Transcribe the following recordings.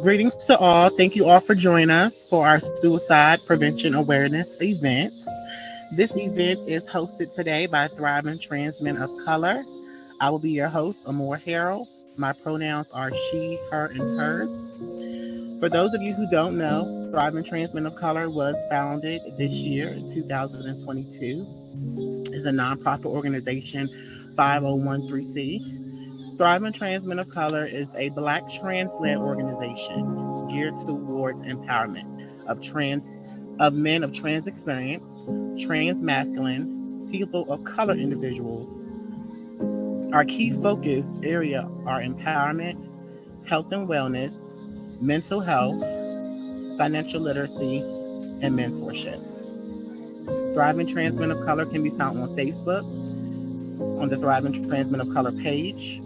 Greetings to all. Thank you all for joining us for our suicide prevention awareness event. This event is hosted today by Thriving Transmen of Color. I will be your host, Amor Harrell. My pronouns are she, her, and hers. For those of you who don't know, Thriving Transmen of Color was founded this year in 2022. It's a nonprofit organization, 5013C. Thriving Transmen of Color is a Black trans-led organization geared towards empowerment of men of trans experience, trans masculine, people of color individuals. Our key focus area are empowerment, health and wellness, mental health, financial literacy, and mentorship. Thriving Transmen of Color can be found on Facebook on the Thriving Transmen of Color page,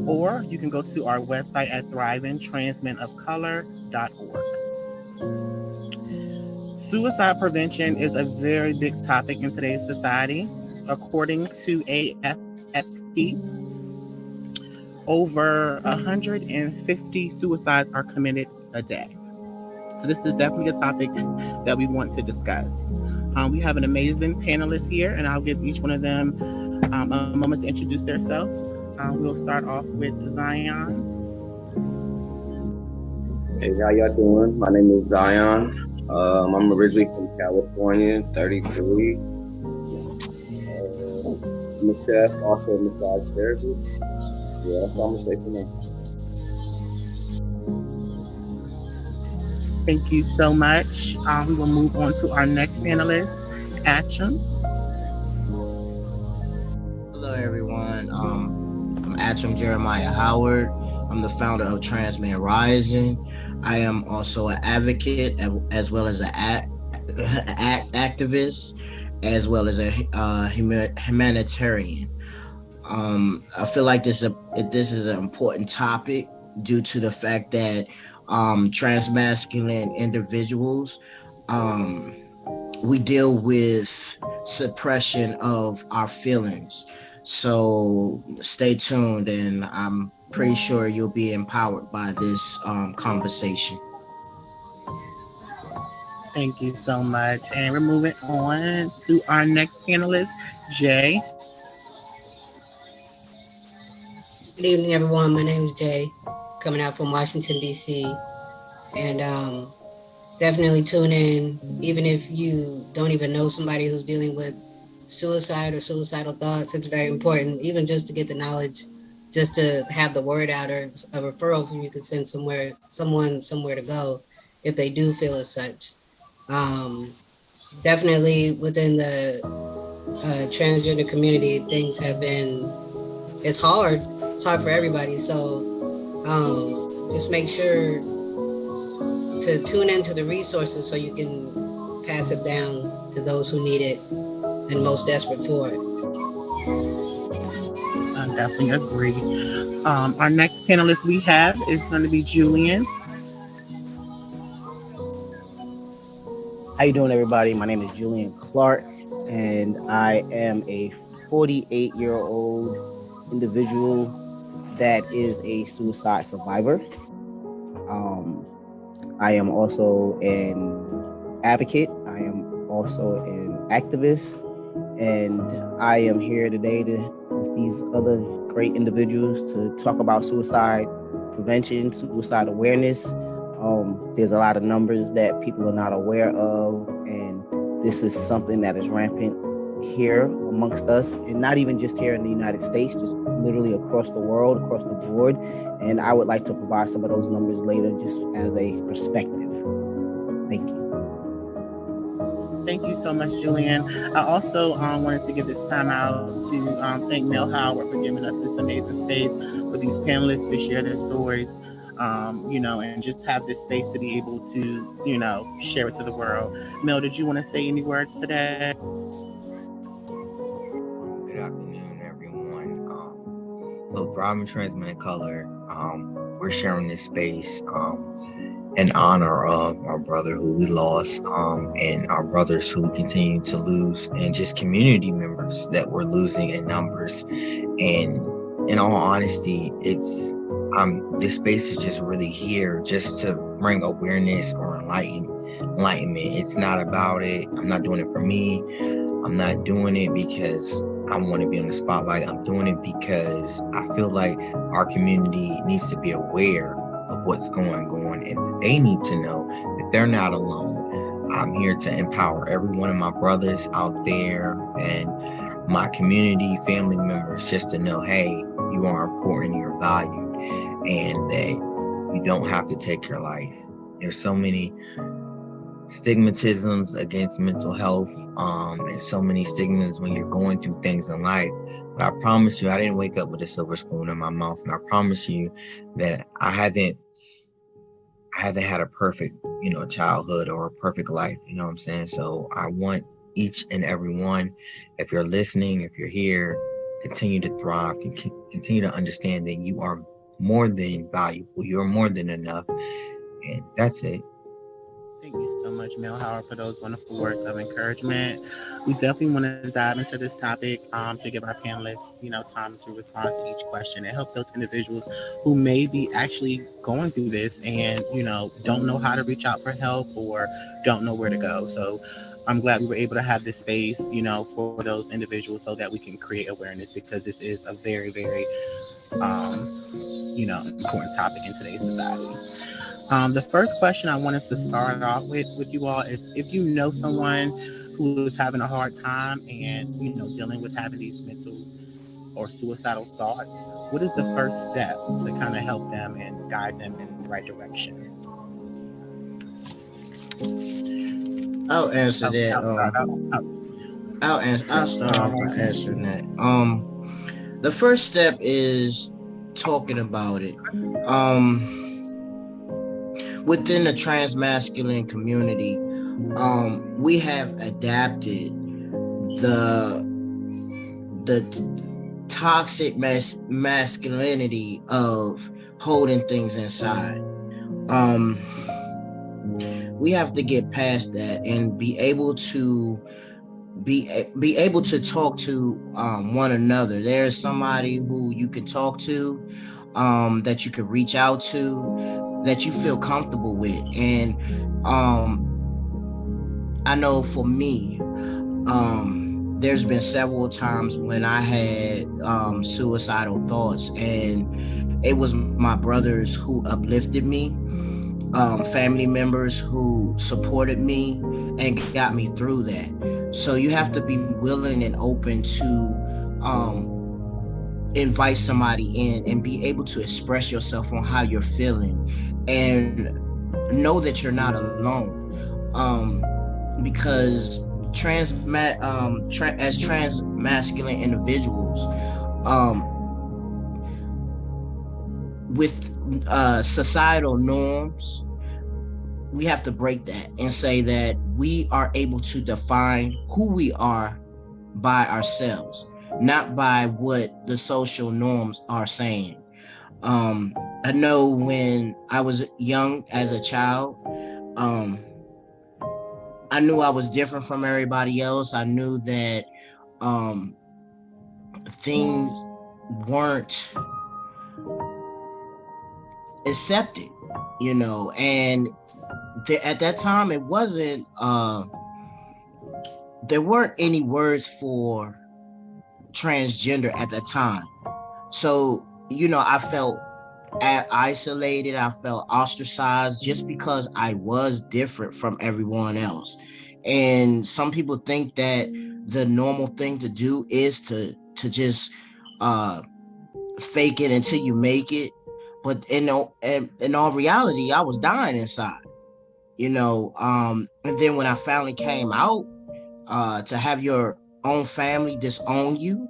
or you can go to our website at thrivingtransmenofcolor.org. Suicide prevention is a very big topic in today's society. According to AFP, over 150 suicides are committed a day. So this is definitely a topic that we want to discuss. We have an amazing panelist here, and I'll give each one of them a moment to introduce themselves. We'll start off with Zion. Hey, how y'all doing? My name is Zion. I'm originally from California, 33. I'm a chef, also a massage therapist. Yeah, that's all I'm gonna say for now. Thank you so much. We will move on to our next panelist, Atcham. Hello, everyone. I'm Atcham Jeremiah Howard. I'm the founder of Transmen Rising. I am also an advocate as well as an activist, as well as a humanitarian. I feel like this is an important topic due to the fact that transmasculine individuals, we deal with suppression of our feelings. So stay tuned, and I'm pretty sure you'll be empowered by this conversation. Thank you so much. And we're moving on to our next panelist, Jay. Good evening, everyone. My name is Jay, coming out from Washington, D.C. And definitely tune in, even if you don't even know somebody who's dealing with suicide or suicidal thoughts. It's very important, even just to get the knowledge, just to have the word out, or a referral from you could send someone somewhere to go if they do feel as such. Definitely within the transgender community, things have been, it's hard for everybody. So just make sure to tune into the resources so you can pass it down to those who need it and most desperate for it. I definitely agree. Our next panelist we have is going to be Julian. How you doing, everybody? My name is Julian Clark, and I am a 48-year-old individual that is a suicide survivor. I am also an advocate. I am also an activist, and I am here today with these other great individuals to talk about suicide prevention, suicide awareness. There's a lot of numbers that people are not aware of, and this is something that is rampant here amongst us, and not even just here in the United States, just literally across the world, across the board. And I would like to provide some of those numbers later, just as a perspective. Thank you. Thank you so much, Julian. I also wanted to give this time out to thank Mel Howard for giving us this amazing space for these panelists to share their stories, and just have this space to be able to, share it to the world. Mel, did you want to say any words today? Good afternoon, everyone. So Thriving Transmen of Color, we're sharing this space in honor of our brother who we lost, and our brothers who we continue to lose, and just community members that we're losing in numbers. And in all honesty, it's this space is just really here just to bring awareness or enlightenment. It's not about it. I'm not doing it for me. I'm not doing it because I want to be on the spotlight. I'm doing it because I feel like our community needs to be aware of what's going on, and they need to know that they're not alone. I'm here to empower every one of my brothers out there and my community, family members, just to know, hey, you are important, you're valued, and that you don't have to take your life. There's so many stigmatisms against mental health, and so many stigmas when you're going through things in life. But I promise you, I didn't wake up with a silver spoon in my mouth, and I promise you that I haven't had a perfect, childhood or a perfect life. You know what I'm saying? So I want each and every one, if you're listening, if you're here, continue to thrive, continue to understand that you are more than valuable. You're more than enough, and that's it. Thank you so much, Mel Howard, for those wonderful words of encouragement. We definitely want to dive into this topic to give our panelists, time to respond to each question and help those individuals who may be actually going through this and, don't know how to reach out for help or don't know where to go. So I'm glad we were able to have this space, for those individuals so that we can create awareness because this is a very, very, important topic in today's society. The first question I wanted to start off with you all is if you know someone who is having a hard time and dealing with having these mental or suicidal thoughts, what is the first step to kind of help them and guide them in the right direction? I'll answer that. I'll start off by answering that. The first step is talking about it. Within the transmasculine community, we have adapted the toxic masculinity of holding things inside. We have to get past that and be able to talk to one another. There's somebody who you can talk to, that you can reach out to, that you feel comfortable with. And I know for me, there's been several times when I had suicidal thoughts, and it was my brothers who uplifted me, family members who supported me and got me through that. So you have to be willing and open to invite somebody in and be able to express yourself on how you're feeling, and know that you're not alone. Because as transmasculine individuals, with societal norms, we have to break that and say that we are able to define who we are by ourselves, not by what the social norms are saying. I know when I was young as a child, I knew I was different from everybody else. I knew that things weren't accepted, and at that time it wasn't, there weren't any words for transgender at that time. So, I felt isolated. I felt ostracized just because I was different from everyone else. And some people think that the normal thing to do is to just fake it until you make it. But in all reality, I was dying inside, and then when I finally came out, to have your own family disown you,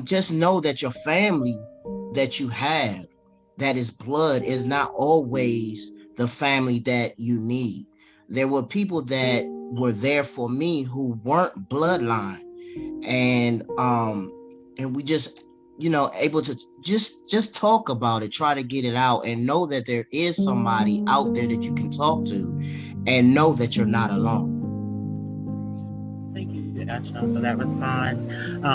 just know that your family that you have, that is blood, is not always the family that you need. There were people that were there for me who weren't bloodline, and we just, able to just talk about it, try to get it out, and know that there is somebody out there that you can talk to, and know that you're not alone. Thank you. That's Gotcha. So that response,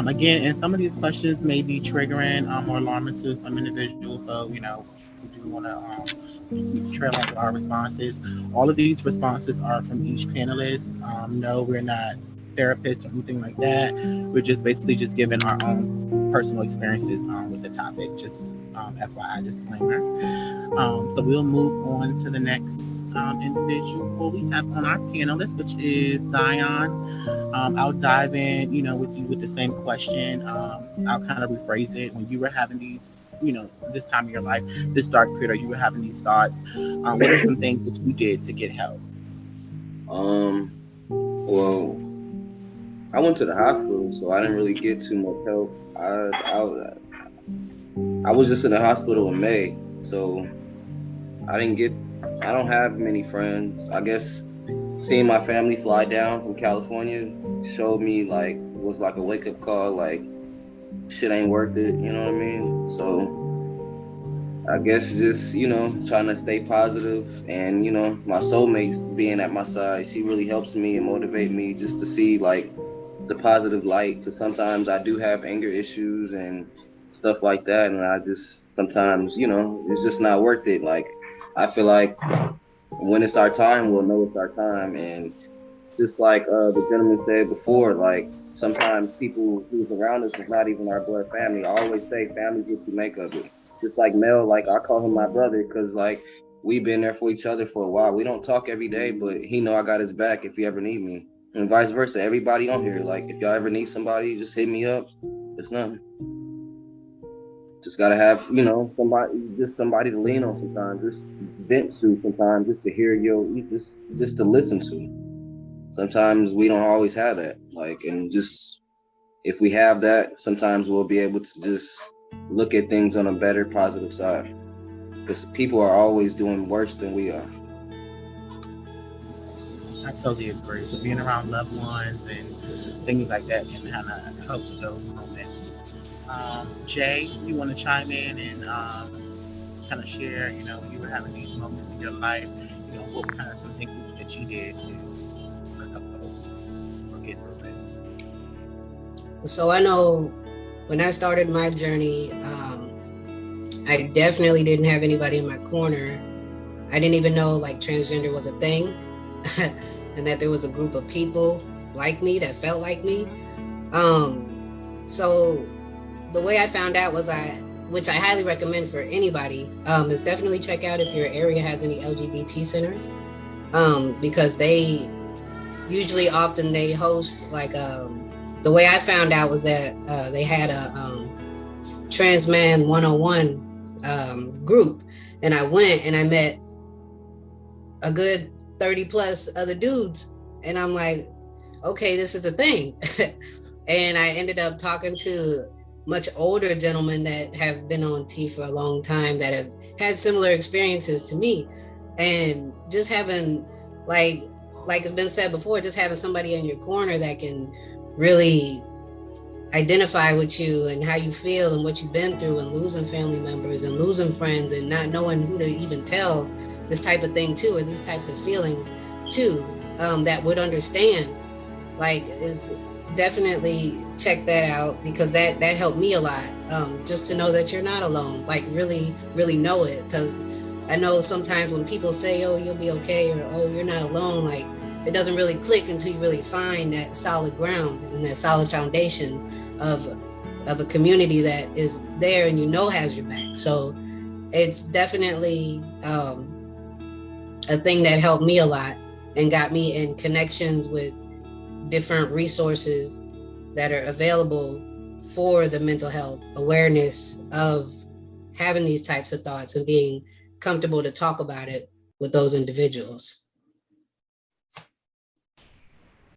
again, and some of these questions may be triggering or alarming to some individuals. So, we do want to trail off our responses. All of these responses are from each panelist. No, we're not therapists or anything like that. We're just basically just giving our own personal experiences with the topic. Just FYI disclaimer. So we'll move on to the next individual we have on our panelist, which is Zion. I'll dive in, with you with the same question. I'll kind of rephrase it. When you were having these, this time of your life, this dark period, or you were having these thoughts, what are some things that you did to get help? Well, I went to the hospital, so I didn't really get too much help. I was just in the hospital in May, so I didn't get. I don't have many friends. I guess seeing my family fly down from California showed me was like a wake up call. Like shit ain't worth it. You know what I mean? So I guess just trying to stay positive, and my soulmates being at my side, she really helps me and motivate me just to see like the positive light. Because sometimes I do have anger issues and stuff like that, and I just sometimes it's just not worth it. Like I feel like when it's our time, we'll know it's our time. And just like the gentleman said before, like sometimes people who's around us is not even our blood family. I always say family's what you make of it. Just like Mel, like I call him my brother because like we've been there for each other for a while. We don't talk every day, but he know I got his back if he ever need me. And vice versa. Everybody on here, like if y'all ever need somebody, just hit me up. It's nothing. Just gotta have, somebody to lean on sometimes, just vent to sometimes, just to hear just to listen to. Sometimes we don't always have that. Like, and just if we have that, sometimes we'll be able to just look at things on a better, positive side. Because people are always doing worse than we are. I totally agree. So being around loved ones and things like that can kind of help with those moments. Jay, you want to chime in and kind of share, when you were having these moments in your life, what were kind of some things that you did to cope or get through it? So I know when I started my journey, I definitely didn't have anybody in my corner. I didn't even know like transgender was a thing and that there was a group of people like me that felt like me. So the way I found out was which I highly recommend for anybody, is definitely check out if your area has any LGBT centers, because they usually often they host like, the way I found out was that they had a Transmen 101 group, and I went and I met a good 30 plus other dudes, and I'm like, okay, this is a thing. And I ended up talking to much older gentlemen that have been on T for a long time that have had similar experiences to me, and just having like it's been said before, just having somebody in your corner that can really identify with you and how you feel and what you've been through, and losing family members and losing friends and not knowing who to even tell this type of thing to, or these types of feelings to, that would understand, like, is definitely check that out, because that helped me a lot, just to know that you're not alone, like really know it. Because I know sometimes when people say, oh, you'll be okay, or oh, you're not alone, like it doesn't really click until you really find that solid ground and that solid foundation of a community that is there and has your back. So it's definitely a thing that helped me a lot and got me in connections with different resources that are available for the mental health awareness of having these types of thoughts and being comfortable to talk about it with those individuals.